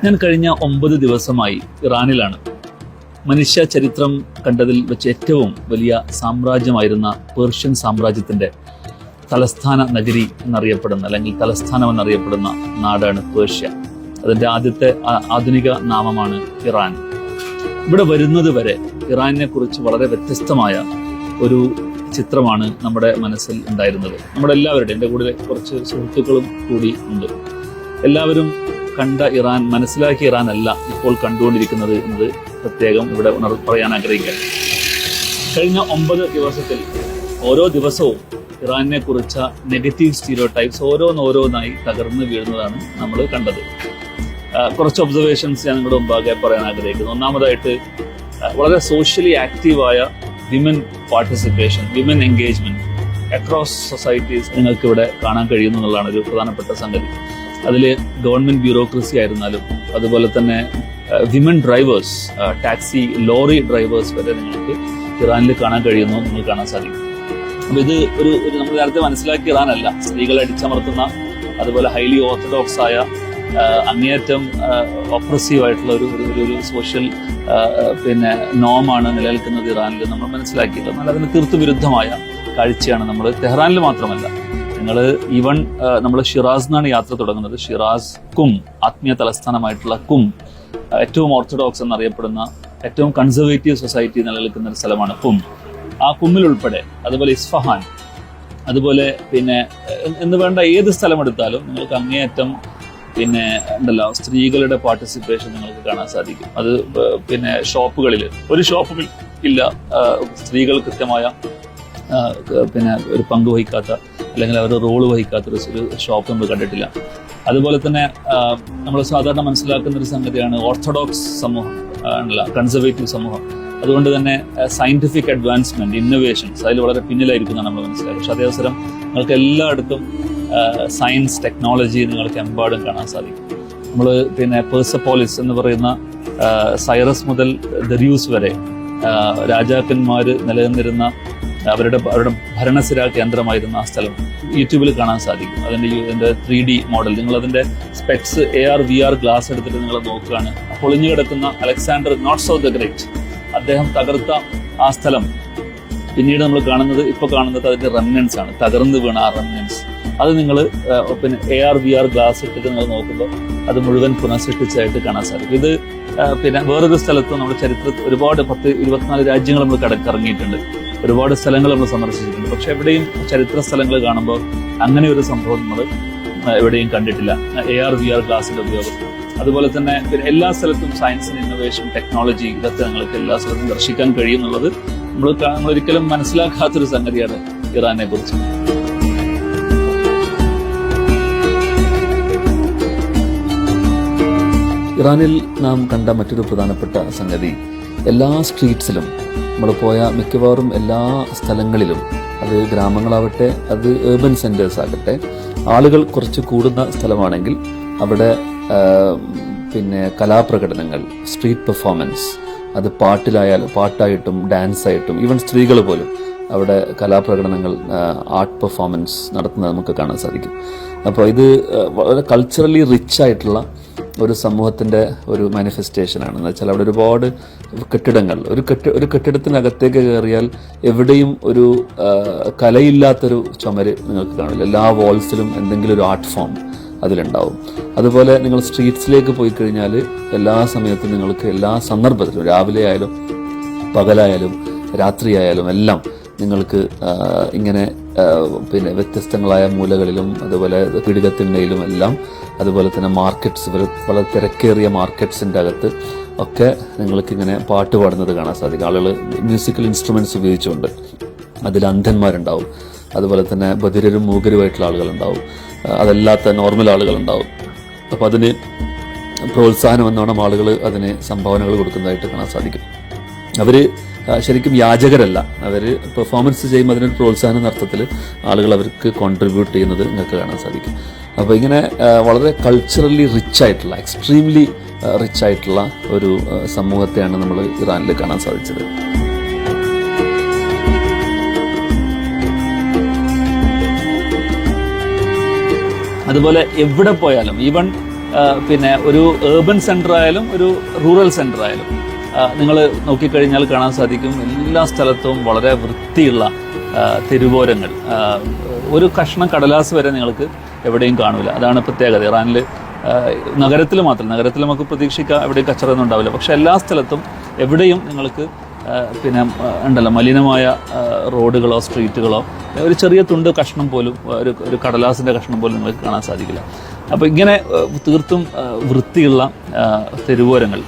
ഞാൻ കഴിഞ്ഞ 9 ദിവസമായി ഇറാനിലാണ്. മനുഷ്യ ചരിത്രം കണ്ടതിൽ വെച്ച് ഏറ്റവും വലിയ സാമ്രാജ്യമായിരുന്ന പേർഷ്യൻ സാമ്രാജ്യത്തിന്റെ തലസ്ഥാന നഗരി എന്നറിയപ്പെടുന്ന, അല്ലെങ്കിൽ തലസ്ഥാനം എന്നറിയപ്പെടുന്ന നാടാണ് പേർഷ്യ. അതിന്റെ ആദ്യത്തെ ആധുനിക നാമമാണ് ഇറാൻ. ഇവിടെ വരുന്നത് വരെ ഇറാനിനെ കുറിച്ച് വളരെ വ്യത്യസ്തമായ ഒരു ചിത്രമാണ് നമ്മുടെ മനസ്സിൽ ഉണ്ടായിരുന്നത്. നമ്മുടെ എല്ലാവരുടെയും, എൻ്റെ കൂടെ കുറച്ച് സുഹൃത്തുക്കളും കൂടി ഉണ്ട്. എല്ലാവരും കണ്ട ഇറാൻ, മനസ്സിലാക്കിയ ഇറാൻ അല്ല ഇപ്പോൾ കണ്ടുകൊണ്ടിരിക്കുന്നത് എന്നത് പ്രത്യേകം ഇവിടെ പറയാൻ ആഗ്രഹിക്കാം. കഴിഞ്ഞ 9 ദിവസത്തിൽ ഓരോ ദിവസവും ഇറാനിനെ കുറിച്ച നെഗറ്റീവ് സ്റ്റീരിയോടൈപ്സ് ഓരോന്നോരോന്നായി തകർന്നു വീഴുന്നതാണ് നമ്മൾ കണ്ടത്. കുറച്ച് ഒബ്സർവേഷൻസ് ഞാൻ നിങ്ങളുടെ മുമ്പാകെ പറയാൻ ആഗ്രഹിക്കുന്നു. ഒന്നാമതായിട്ട്, വളരെ സോഷ്യലി ആക്റ്റീവായ women participation, women engagement across societies നിങ്ങൾക്ക് ഇവിടെ കാണാൻ കഴിയുന്നു എന്നുള്ളതാണ് ഒരു പ്രധാനപ്പെട്ട സംഗതി. അതിൽ ഗവൺമെന്റ് ബ്യൂറോക്രസി ആയിരുന്നാലും, അതുപോലെ തന്നെ women drivers, taxi, lorry drivers വരെ നിങ്ങൾക്ക് ഇറാനിൽ കാണാൻ കഴിയുന്നു, നിങ്ങൾ കാണാൻ സാധിക്കും. അപ്പൊ ഇത് ഒരു നമ്മൾ നേരത്തെ മനസ്സിലാക്കിയ ഇറാനല്ല. സ്ത്രീകളെ അടിച്ചമർത്തുന്ന, അതുപോലെ ഹൈലി ഓർത്തഡോക്സ് ആയ, അങ്ങേയറ്റം ഒപ്രസീവ് ആയിട്ടുള്ള ഒരു സോഷ്യൽ നോമാണ് നിലനിൽക്കുന്നത് ഇറാനിൽ നമ്മൾ മനസ്സിലാക്കിയത്. എന്നാൽ അതിന് തീർത്തു വിരുദ്ധമായ കാഴ്ചയാണ് നമ്മൾ തെഹ്റാനിൽ മാത്രമല്ല, നിങ്ങൾ ഈവൻ നമ്മൾ ഷിറാസ് എന്നാണ് യാത്ര തുടങ്ങുന്നത്. ഷിറാസ്, കും, ആത്മീയ തലസ്ഥാനമായിട്ടുള്ള കും, ഏറ്റവും ഓർത്തഡോക്സ് എന്നറിയപ്പെടുന്ന, ഏറ്റവും കൺസർവേറ്റീവ് സൊസൈറ്റി നിലനിൽക്കുന്ന ഒരു സ്ഥലമാണ് കും. ആ കുമ്മിൽ ഉൾപ്പെടെ, അതുപോലെ ഇസ്ഫഹാൻ, അതുപോലെ എന്ന് വേണ്ട ഏത് സ്ഥലം എടുത്താലും നിങ്ങൾക്ക് അങ്ങേയറ്റം ഉണ്ടല്ലോ സ്ത്രീകളുടെ പാർട്ടിസിപ്പേഷൻ നിങ്ങൾക്ക് കാണാൻ സാധിക്കും. അത് ഷോപ്പുകളിൽ, ഒരു ഷോപ്പിൽ ഇല്ല സ്ത്രീകൾ കൃത്യമായ ഒരു പങ്ക് വഹിക്കാത്ത, അല്ലെങ്കിൽ അവർ റോള് വഹിക്കാത്ത ഒരു ഷോപ്പ് നമ്മൾ കണ്ടിട്ടില്ല. അതുപോലെ തന്നെ നമ്മൾ സാധാരണ മനസ്സിലാക്കുന്ന ഒരു സംഗതിയാണ് ഓർത്തഡോക്സ് സമൂഹം, കൺസർവേറ്റീവ് സമൂഹം. അതുകൊണ്ട് തന്നെ സയന്റിഫിക് അഡ്വാൻസ്മെന്റ്, ഇന്നോവേഷൻസ് അതിൽ വളരെ പിന്നിലായിരിക്കുന്നതാണ് നമ്മൾ മനസ്സിലാക്കുക. പക്ഷെ അതേവസരം നിങ്ങൾക്ക് എല്ലായിടത്തും സയൻസ്, ടെക്നോളജി നിങ്ങൾക്ക് എമ്പാടും കാണാൻ സാധിക്കും. നമ്മൾ പെർസപ്പോളിസ് എന്ന് പറയുന്ന സൈറസ് മുതൽ ദരിയൂസ് വരെ രാജാക്കന്മാർ നിലനിന്നിരുന്ന അവരുടെ ഭരണസിരാ കേന്ദ്രമായിരുന്ന ആ സ്ഥലം യൂട്യൂബിൽ കാണാൻ സാധിക്കും. അതിന്റെ 3D മോഡൽ, നിങ്ങൾ അതിന്റെ സ്പെക്സ്, AR VR ഗ്ലാസ് എടുത്തിട്ട് നിങ്ങൾ നോക്കുകയാണ്. പൊളിഞ്ഞു കിടക്കുന്ന Alexander not so the great, അദ്ദേഹം തകർത്ത ആ സ്ഥലം പിന്നീട് നമ്മൾ കാണുന്നത്, ഇപ്പോൾ കാണുന്നത് അതിന്റെ റെമനൻസ് ആണ്, തകർന്നു വീണ ആ റെമനൻസ്. അത് നിങ്ങൾ AR VR ഗ്ലാസ് ഇട്ടിട്ട് നിങ്ങൾ നോക്കുമ്പോൾ അത് മുഴുവൻ പുനഃസൃഷ്ടിച്ചായിട്ട് കാണാൻ സാധിക്കും. ഇത് വേറൊരു സ്ഥലത്ത് നമ്മുടെ ചരിത്രത്തിൽ ഒരുപാട് 24 രാജ്യങ്ങൾ നമ്മൾ കറങ്ങിയിട്ടുണ്ട്, ഒരുപാട് സ്ഥലങ്ങൾ നമ്മൾ സന്ദർശിച്ചിട്ടുണ്ട്. പക്ഷെ എവിടെയും ചരിത്ര സ്ഥലങ്ങൾ കാണുമ്പോൾ അങ്ങനെ ഒരു സംഭവം നമ്മൾ എവിടെയും കണ്ടിട്ടില്ല, AR VR ഗ്ലാസിന്റെ ഉപയോഗം. അതുപോലെ തന്നെ എല്ലാ സ്ഥലത്തും സയൻസ്, ഇന്നോവേഷൻ, ടെക്നോളജി, ഇതൊക്കെ നിങ്ങൾക്ക് എല്ലാ സ്ഥലത്തും ദർശിക്കാൻ കഴിയുന്നുള്ളത് നമ്മൾ ഒരിക്കലും മനസ്സിലാക്കാത്തൊരു സംഗതിയാണ് ഇറാനെ കുറിച്ച്. ഇറാനിൽ നാം കണ്ട മറ്റൊരു പ്രധാനപ്പെട്ട സംഗതി, എല്ലാ സ്ട്രീറ്റ്സിലും നമ്മൾ പോയ മിക്കവാറും എല്ലാ സ്ഥലങ്ങളിലും, അത് ഗ്രാമങ്ങളാവട്ടെ, അത് ഏർബൻ സെന്റേഴ്സ് ആകട്ടെ, ആളുകൾ കുറച്ച് കൂടുന്ന സ്ഥലമാണെങ്കിൽ അവിടെ കലാപ്രകടനങ്ങൾ, സ്ട്രീറ്റ് പെർഫോമൻസ്, അത് പാട്ടായിട്ടും ഡാൻസായിട്ടും, ഈവൻ സ്ത്രീകൾ പോലും അവിടെ കലാപ്രകടനങ്ങൾ, ആർട്ട് പെർഫോമൻസ് നടത്തുന്നത് നമുക്ക് കാണാൻ സാധിക്കും. അപ്പോൾ ഇത് വളരെ കൾച്ചറലി റിച്ച് ആയിട്ടുള്ള ഒരു സമൂഹത്തിന്റെ ഒരു മാനിഫെസ്റ്റേഷനാണ്. എന്ന് വെച്ചാൽ അവിടെ ഒരുപാട് കെട്ടിടങ്ങൾ, ഒരു കെട്ടിടത്തിനകത്തേക്ക് കയറിയാൽ എവിടെയും ഒരു കലയില്ലാത്തൊരു ചുമര് നിങ്ങൾക്ക് കാണില്ല. എല്ലാ വാൾസിലും എന്തെങ്കിലും ഒരു ആർട്ട് ഫോം അതിലുണ്ടാവും. അതുപോലെ നിങ്ങൾ സ്ട്രീറ്റ്സിലേക്ക് പോയി കഴിഞ്ഞാൽ എല്ലാ സമയത്തും നിങ്ങൾക്ക്, എല്ലാ സന്ദർഭത്തിലും, രാവിലെ ആയാലും പകലായാലും രാത്രിയായാലും എല്ലാം നിങ്ങൾക്ക് ഇങ്ങനെ വ്യത്യസ്തങ്ങളായ മൂലകളിലും, അതുപോലെ പിടികത്തിണ്ണയിലും എല്ലാം, അതുപോലെ തന്നെ മാർക്കറ്റ്സ്, വളരെ തിരക്കേറിയ മാർക്കറ്റ്സിൻ്റെ അകത്ത് ഒക്കെ നിങ്ങൾക്കിങ്ങനെ പാട്ട് പാടുന്നത് കാണാൻ സാധിക്കും. ആളുകൾ മ്യൂസിക്കൽ ഇൻസ്ട്രുമെന്റ്സ് ഉപയോഗിച്ചുകൊണ്ട്. അതിൽ അന്ധന്മാരുണ്ടാവും, അതുപോലെ തന്നെ ബധിരരും മൂകരുമായിട്ടുള്ള ആളുകളുണ്ടാവും, അതല്ലാത്ത നോർമൽ ആളുകളുണ്ടാവും. അപ്പോൾ അതിന് പ്രോത്സാഹനം എന്നോണം ആളുകൾ അതിന് സംഭാവനകൾ കൊടുക്കുന്നതായിട്ട് കാണാൻ സാധിക്കും. അവർ ശരിക്കും യാചകരല്ല, അവർ പെർഫോമൻസ് ചെയ്യുമ്പോൾ അതിനൊരു പ്രോത്സാഹന അർത്ഥത്തിൽ ആളുകൾ അവർക്ക് കോൺട്രിബ്യൂട്ട് ചെയ്യുന്നത് നിങ്ങൾക്ക് കാണാൻ സാധിക്കും. അപ്പോൾ ഇങ്ങനെ വളരെ കൾച്ചറലി റിച്ച് ആയിട്ടുള്ള, എക്സ്ട്രീംലി റിച്ച് ആയിട്ടുള്ള ഒരു സമൂഹത്തെയാണ് നമ്മൾ ഇറാനിൽ കാണാൻ സാധിച്ചത്. അതുപോലെ എവിടെ പോയാലും, ഈവൻ പിന്നെ ഒരു ഏർബൻ സെൻറ്റർ ആയാലും ഒരു റൂറൽ സെൻറ്റർ ആയാലും നിങ്ങൾ നോക്കിക്കഴിഞ്ഞാൽ കാണാൻ സാധിക്കും എല്ലാ സ്ഥലത്തും വളരെ വൃത്തിയുള്ള തെരുവോരങ്ങൾ. ഒരു കഷ്ണം കടലാസ് വരെ നിങ്ങൾക്ക് എവിടെയും കാണില്ല. അതാണ് പ്രത്യേകത. ഇറാനിൽ നഗരത്തിൽ മാത്രം, നഗരത്തിൽ നമുക്ക് പ്രതീക്ഷിക്കാം എവിടെയും കച്ചറയൊന്നും ഉണ്ടാവില്ല. പക്ഷേ എല്ലാ സ്ഥലത്തും എവിടെയും നിങ്ങൾക്ക് പിന്നെ ഉണ്ടല്ലോ മലിനമായ റോഡുകളോ സ്ട്രീറ്റുകളോ ഒരു ചെറിയ തുണ്ട് കഷ്ണം പോലും ഒരു കടലാസിൻ്റെ കഷ്ണം പോലും നിങ്ങൾക്ക് കാണാൻ സാധിക്കില്ല. അപ്പോൾ ഇങ്ങനെ തീർത്തും വൃത്തിയുള്ള തെരുവോരങ്ങൾ,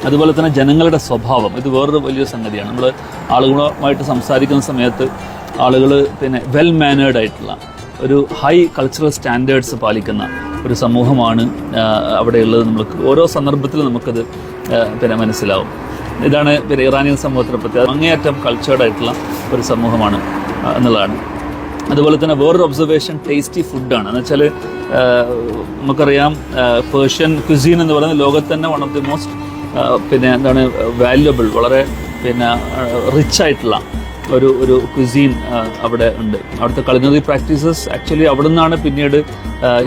അതുപോലെ തന്നെ ജനങ്ങളുടെ സ്വഭാവം, ഇത് വേറൊരു വലിയ സംഗതിയാണ്. നമ്മൾ ആളുകളുമായിട്ട് സംസാരിക്കുന്ന സമയത്ത് ആളുകൾ പിന്നെ വെൽ മാനേർഡ് ആയിട്ടുള്ള ഒരു ഹൈ കൾച്ചറൽ സ്റ്റാൻഡേർഡ്സ് പാലിക്കുന്ന ഒരു സമൂഹമാണ് അവിടെയുള്ളത്. നമ്മൾക്ക് ഓരോ സന്ദർഭത്തിലും നമുക്കത് പിന്നെ മനസ്സിലാവും. ഇതാണ് പിന്നെ ഇറാനിയൻ സമൂഹത്തിൻ്റെ പ്രത്യേകത. അങ്ങേയറ്റം കൾച്ചേർഡ് ആയിട്ടുള്ള ഒരു സമൂഹമാണ് എന്നുള്ളതാണ്. അതുപോലെ തന്നെ വേറൊരു ഒബ്സർവേഷൻ ടേസ്റ്റി ഫുഡാണ്. എന്ന് വെച്ചാൽ നമുക്കറിയാം പേർഷ്യൻ ക്യുസീൻ എന്ന് പറയുന്നത് ലോകത്ത് തന്നെ വൺ ഓഫ് ദി മോസ്റ്റ് പിന്നെ എന്താണ് വാല്യുബിൾ, വളരെ പിന്നെ റിച്ച് ആയിട്ടുള്ള ഒരു ക്യുസീൻ അവിടെ ഉണ്ട്. അവിടുത്തെ culinary പ്രാക്ടീസസ് ആക്ച്വലി അവിടെ നിന്നാണ് പിന്നീട്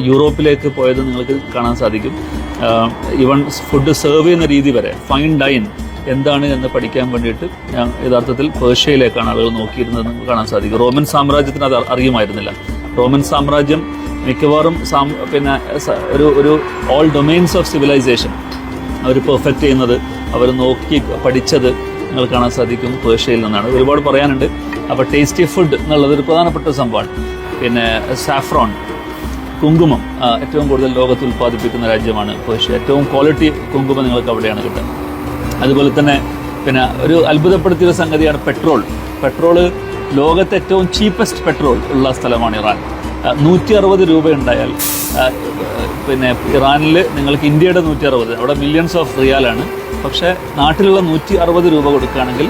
യൂറോപ്പിലേക്ക് പോയത് നിങ്ങൾക്ക് കാണാൻ സാധിക്കും. ഈവൻ ഫുഡ് സെർവ് ചെയ്യുന്ന രീതി വരെ, ഫൈൻ ഡൈൻ എന്താണ് എന്ന് പഠിക്കാൻ വേണ്ടിയിട്ട് യഥാർത്ഥത്തിൽ പേർഷ്യയിലേക്കാണ് ആളുകൾ നോക്കിയിരുന്നത് നമുക്ക് കാണാൻ സാധിക്കും. റോമൻ സാമ്രാജ്യത്തിന് അത് അറിയുമായിരുന്നില്ല. റോമൻ സാമ്രാജ്യം മിക്കവാറും പിന്നെ ഒരു ഓൾ ഡൊമൈൻസ് ഓഫ് സിവിലൈസേഷൻ അവർ പെർഫെക്റ്റ് ചെയ്യുന്നത്, അവർ നോക്കി പഠിച്ചത് നിങ്ങൾ കാണാൻ സാധിക്കും പേർഷ്യയിൽ നിന്നാണ്. ഒരുപാട് പറയാനുണ്ട്. അപ്പോൾ ടേസ്റ്റി ഫുഡ് എന്നുള്ളത് ഒരു പ്രധാനപ്പെട്ട സംഭവമാണ്. പിന്നെ സാഫ്രോൺ, കുങ്കുമം ഏറ്റവും കൂടുതൽ ലോകത്ത് ഉൽപ്പാദിപ്പിക്കുന്ന രാജ്യമാണ് പേർഷ്യ. ഏറ്റവും ക്വാളിറ്റി കുങ്കുമം നിങ്ങൾക്ക് അവിടെയാണ് കിട്ടുന്നത്. അതുപോലെ തന്നെ പിന്നെ ഒരു അത്ഭുതപ്പെടുത്തിയ സംഗതിയാണ് പെട്രോള് ലോകത്തെ ഏറ്റവും ചീപ്പസ്റ്റ് പെട്രോൾ ഉള്ള സ്ഥലമാണ് ഇറാൻ. 160 രൂപ ഉണ്ടായാൽ പിന്നെ ഇറാനിൽ നിങ്ങൾക്ക് ഇന്ത്യയുടെ 160, അവിടെ മില്യൺസ് ഓഫ് റിയാലാണ്. പക്ഷേ നാട്ടിലുള്ള 160 രൂപ കൊടുക്കുകയാണെങ്കിൽ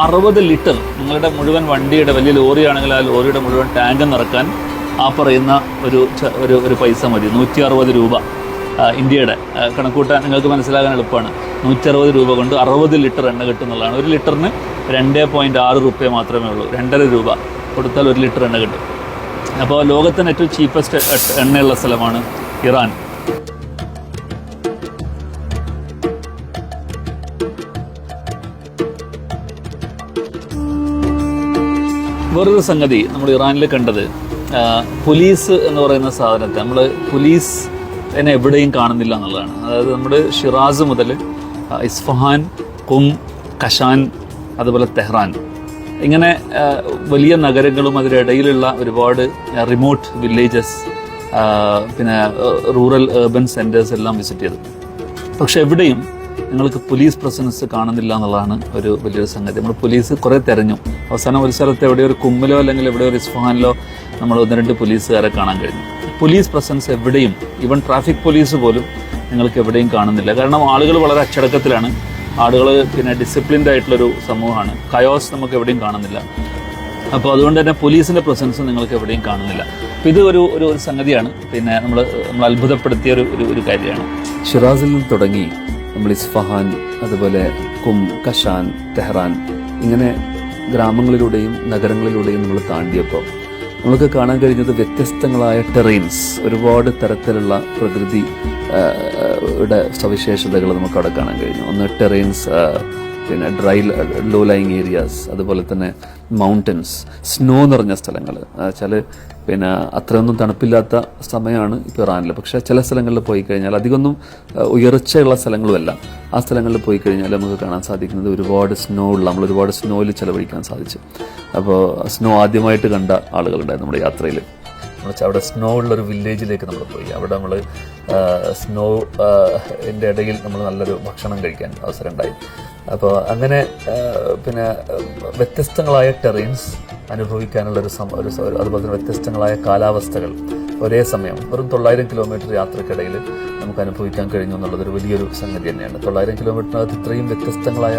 60 ലിറ്റർ നിങ്ങളുടെ മുഴുവൻ വണ്ടിയുടെ, വലിയ ലോറിയാണെങ്കിൽ ആ ലോറിയുടെ മുഴുവൻ ടാങ്ക് നിറക്കാൻ ആ പറയുന്ന ഒരു പൈസ മതി. 160 രൂപ ഇന്ത്യയുടെ കണക്കൂട്ടാൻ നിങ്ങൾക്ക് മനസ്സിലാകാൻ എളുപ്പമാണ്. 160 രൂപ കൊണ്ട് 60 ലിറ്റർ എണ്ണ കിട്ടുന്നുള്ളതാണ്. ഒരു ലിറ്ററിന് 2.6 റുപ്യ മാത്രമേ ഉള്ളൂ. 2.5 രൂപ കൊടുത്താൽ 1 ലിറ്റർ എണ്ണ കിട്ടും. അപ്പോൾ ലോകത്തിന് ഏറ്റവും ചീപ്പസ്റ്റ് എണ്ണയുള്ള സ്ഥലമാണ് ഇറാൻ. വേറൊരു സംഗതി നമ്മൾ ഇറാനിൽ കണ്ടത്, പോലീസ് എന്ന് പറയുന്ന സാധനത്തെ നമ്മൾ പോലീസ് എന്നെ എവിടെയും കാണുന്നില്ല എന്നുള്ളതാണ്. അതായത് നമ്മുടെ ഷിറാസ് മുതൽ ഇസ്ഫഹാൻ, ഖും, കഷാൻ, അതുപോലെ തെഹ്റാൻ, ഇങ്ങനെ വലിയ നഗരങ്ങളും അതിനിടയിലുള്ള ഒരുപാട് റിമോട്ട് വില്ലേജസ്, പിന്നെ റൂറൽ ഏർബൻ സെൻറ്റേഴ്സ് എല്ലാം വിസിറ്റ് ചെയ്തു. പക്ഷെ എവിടെയും നിങ്ങൾക്ക് പോലീസ് പ്രസൻസ് കാണുന്നില്ല എന്നുള്ളതാണ് ഒരു വലിയൊരു സംഗതി. നമ്മൾ പോലീസ് കുറേ തെരഞ്ഞു. അവസാനം ഒരു സ്ഥലത്ത് എവിടെയോ ഒരു കുമ്മിലോ അല്ലെങ്കിൽ എവിടെയോ ഒരു ഇസ്ഫഹാനിലോ നമ്മൾ 1-2 പോലീസുകാരെ കാണാൻ കഴിഞ്ഞു. പോലീസ് പ്രസൻസ് എവിടെയും, ഈവൻ ട്രാഫിക് പോലീസ് പോലും നിങ്ങൾക്ക് എവിടെയും കാണുന്നില്ല. കാരണം ആളുകൾ വളരെ അച്ചടക്കത്തിലാണ്. ആളുകൾ പിന്നെ ഡിസിപ്ലിൻഡ് ആയിട്ടുള്ളൊരു സമൂഹമാണ്. കയോസ് നമുക്ക് എവിടെയും കാണുന്നില്ല. അപ്പോൾ അതുകൊണ്ട് തന്നെ പോലീസിൻ്റെ പ്രസൻസ് നിങ്ങൾക്ക് എവിടെയും കാണുന്നില്ല. അപ്പോൾ ഇത് ഒരു സംഗതിയാണ്. പിന്നെ നമ്മൾ അത്ഭുതപ്പെടുത്തിയ ഒരു കാര്യമാണ്. ഷിറാസിൽ നിന്ന് തുടങ്ങി നമ്മൾ ഇസ്ഫഹാൻ, അതുപോലെ ഖും, കഷാൻ, തെഹ്റാൻ, ഇങ്ങനെ ഗ്രാമങ്ങളിലൂടെയും നഗരങ്ങളിലൂടെയും നമ്മൾ താണ്ടിയപ്പോൾ നമുക്ക് കാണാൻ കഴിഞ്ഞത് വ്യത്യസ്തങ്ങളായ ടെറൈൻസ്, ഒരുപാട് തരത്തിലുള്ള പ്രകൃതി സവിശേഷതകൾ നമുക്ക് അവിടെ കാണാൻ കഴിഞ്ഞു. ഒന്ന് ടെറൈൻസ്, പിന്നെ ഡ്രൈ ലോ ലൈങ് ഏരിയാസ്, അതുപോലെ തന്നെ മൗണ്ടൻസ്, സ്നോ നിറഞ്ഞ സ്ഥലങ്ങൾ. വെച്ചാൽ പിന്നെ അത്രയൊന്നും തണുപ്പില്ലാത്ത സമയമാണ് ഇപ്പോൾ ഇറാനിൽ. പക്ഷേ ചില സ്ഥലങ്ങളിൽ പോയി കഴിഞ്ഞാൽ അധികമൊന്നും ഉയർച്ചയുള്ള സ്ഥലങ്ങളുമല്ല. ആ സ്ഥലങ്ങളിൽ പോയി കഴിഞ്ഞാൽ നമുക്ക് കാണാൻ സാധിക്കുന്നത് ഒരുപാട് സ്നോ ഉള്ള, നമ്മൾ ഒരുപാട് സ്നോയിൽ ചിലവഴിക്കാൻ സാധിച്ചു. അപ്പോൾ സ്നോ ആദ്യമായിട്ട് കണ്ട ആളുകളുണ്ടായിരുന്നു നമ്മുടെ യാത്രയിൽ. അവിടെ സ്നോ ഉള്ളൊരു വില്ലേജിലേക്ക് നമ്മൾ പോയി. അവിടെ നമ്മൾ സ്നോൻ്റെ ഇടയിൽ നമ്മൾ നല്ലൊരു ഭക്ഷണം കഴിക്കാൻ അവസരം ഉണ്ടായി. അപ്പോൾ അങ്ങനെ പിന്നെ വ്യത്യസ്തങ്ങളായ ടെറൈൻസ് അനുഭവിക്കാനുള്ളൊരു അതുപോലെ തന്നെ വ്യത്യസ്തങ്ങളായ കാലാവസ്ഥകൾ ഒരേ സമയം വെറും 900 കിലോമീറ്റർ യാത്രക്കിടയിൽ നമുക്ക് അനുഭവിക്കാൻ കഴിഞ്ഞു എന്നുള്ളതൊരു വലിയൊരു സംഗതി തന്നെയാണ്. 900 കിലോമീറ്ററിനകത്ത് ഇത്രയും വ്യത്യസ്തങ്ങളായ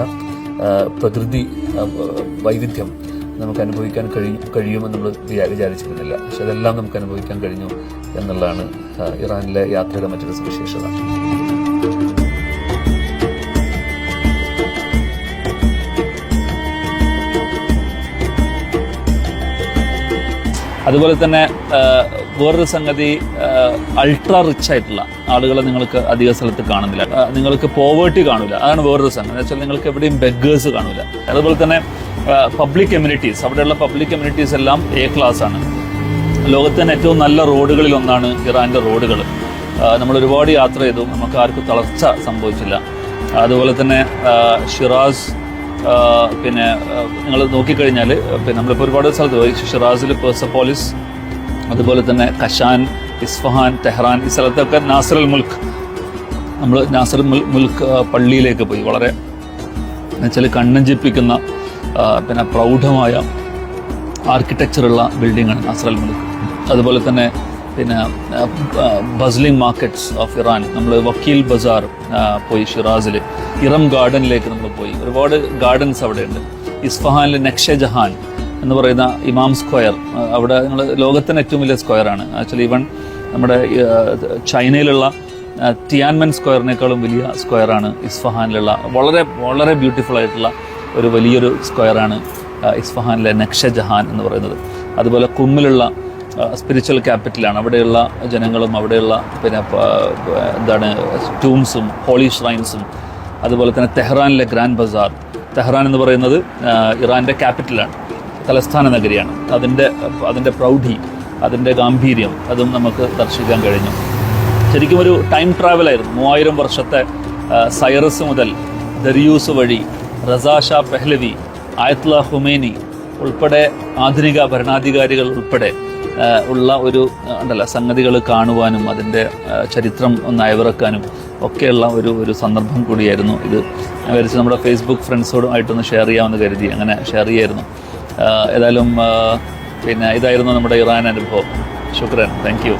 പ്രകൃതി വൈവിധ്യം നമുക്ക് അനുഭവിക്കാൻ കഴിയുമെന്ന് നമ്മൾ വിചാരിച്ചിരുന്നില്ല. പക്ഷെ അതെല്ലാം നമുക്ക് അനുഭവിക്കാൻ കഴിഞ്ഞു എന്നുള്ളതാണ് ഇറാനിലെ യാത്രയുടെ മറ്റൊരു സവിശേഷത. അതുപോലെ തന്നെ വേറൊരു സംഗതി, അൾട്രാ റിച്ച് ആയിട്ടുള്ള ആളുകളെ നിങ്ങൾക്ക് അധിക സ്ഥലത്ത് കാണുന്നില്ല. നിങ്ങൾക്ക് പോവേർട്ടി കാണില്ല. അതാണ് വേറൊരു സംഗതി. എന്ന് വെച്ചാൽ നിങ്ങൾക്ക് എവിടെയും ബെഗേഴ്സ് കാണില്ല. അതുപോലെ തന്നെ പബ്ലിക് കമ്മ്യൂണിറ്റീസ്, അവിടെയുള്ള പബ്ലിക് കമ്മ്യൂണിറ്റീസ് എല്ലാം A ക്ലാസ് ആണ്. ലോകത്ത് തന്നെ ഏറ്റവും നല്ല റോഡുകളിൽ ഒന്നാണ് ഇറാൻ്റെ റോഡുകൾ. നമ്മൾ ഒരുപാട് യാത്ര ചെയ്തു, നമുക്ക് ആർക്കും തളർച്ച സംഭവിച്ചില്ല. അതുപോലെ തന്നെ ഷിറാസ്, പിന്നെ നിങ്ങൾ നോക്കിക്കഴിഞ്ഞാൽ പിന്നെ നമ്മളിപ്പോൾ ഒരുപാട് സ്ഥലത്ത് പോയി. ഷിറാസിൽ പെർസപ്പോളിസ്, അതുപോലെ തന്നെ കഷാൻ, ഇസ്ഫഹാൻ, തെഹ്റാൻ, ഈ സ്ഥലത്തൊക്കെ നാസർ അൽ മുൽക്ക്, നമ്മൾ നാസർ മുൽക്ക് പള്ളിയിലേക്ക് പോയി. വളരെ എന്നുവെച്ചാൽ കണ്ണഞ്ചിപ്പിക്കുന്ന പിന്നെ പ്രൗഢമായ ആർക്കിടെക്ചറുള്ള ബിൽഡിങ്ങാണ് നാസർ അൽ മുൽക്ക്. അതുപോലെ തന്നെ പിന്നെ ബസ്ലിംഗ് മാർക്കറ്റ്സ് ഓഫ് ഇറാൻ, നമ്മൾ വക്കീൽ ബസാർ പോയി ഷിറാസിൽ. ഇറം ഗാർഡനിലേക്ക് നമ്മൾ പോയി. ഒരുപാട് ഗാർഡൻസ് അവിടെയുണ്ട്. ഇസ്ഫഹാനിലെ നക്ഷെ ജഹാൻ എന്ന് പറയുന്ന ഇമാം സ്ക്വയർ, അവിടെ നിങ്ങൾ ലോകത്തിൻ്റെ ഏറ്റവും വലിയ സ്ക്വയറാണ്. ആക്ച്വലി ഈവൻ നമ്മുടെ ചൈനയിലുള്ള ടിയാൻമെൻ സ്ക്വയറിനേക്കാളും വലിയ സ്ക്വയറാണ് ഇസ്ഫഹാനിലുള്ള. വളരെ വളരെ ബ്യൂട്ടിഫുൾ ആയിട്ടുള്ള ഒരു വലിയൊരു സ്ക്വയറാണ് ഇസ്ഫഹാനിലെ നക്ഷെ ജഹാൻ എന്ന് പറയുന്നത്. അതുപോലെ കുമ്മിലുള്ള സ്പിരിച്വൽ ക്യാപിറ്റലാണ്. അവിടെയുള്ള ജനങ്ങളും അവിടെയുള്ള പിന്നെ എന്താണ് ടൂംസും ഹോളി ഷ്രൈൻസും. അതുപോലെ തന്നെ തെഹ്റാനിലെ ഗ്രാൻഡ് ബസാർ. തെഹ്റാൻ എന്ന് പറയുന്നത് ഇറാൻ്റെ ക്യാപിറ്റലാണ്, തലസ്ഥാന നഗരിയാണ്. അതിൻ്റെ പ്രൗഢി, അതിൻ്റെ ഗാംഭീര്യം, അതും നമുക്ക് ദർശിക്കാൻ കഴിഞ്ഞു. ശരിക്കും ഒരു ടൈം ട്രാവലായിരുന്നു. 3000 വർഷത്തെ സൈറസ് മുതൽ ദരിയൂസ് വഴി റസാ ഷാ പെഹ്ലവി, ആയത്തുള്ള ഹുമൈനി ഉൾപ്പെടെ ആധുനിക ഭരണാധികാരികൾ ഉൾപ്പെടെ ഉള്ള ഒരു സംഗതികൾ കാണുവാനും അതിൻ്റെ ചരിത്രം ഒന്ന് അയവിറക്കാനും ഒക്കെയുള്ള ഒരു സന്ദർഭം കൂടിയായിരുന്നു ഇത്. ഞാൻ വിചാരിച്ച് നമ്മുടെ ഫേസ്ബുക്ക് ഫ്രണ്ട്സോടുമായിട്ടൊന്ന് ഷെയർ ചെയ്യാമെന്ന് കരുതി അങ്ങനെ ഷെയർ ചെയ്യായിരുന്നു. ഏതായാലും പിന്നെ ഇതായിരുന്നു നമ്മുടെ ഇറാൻ അനുഭവം. ശുക്രൻ, താങ്ക് യു.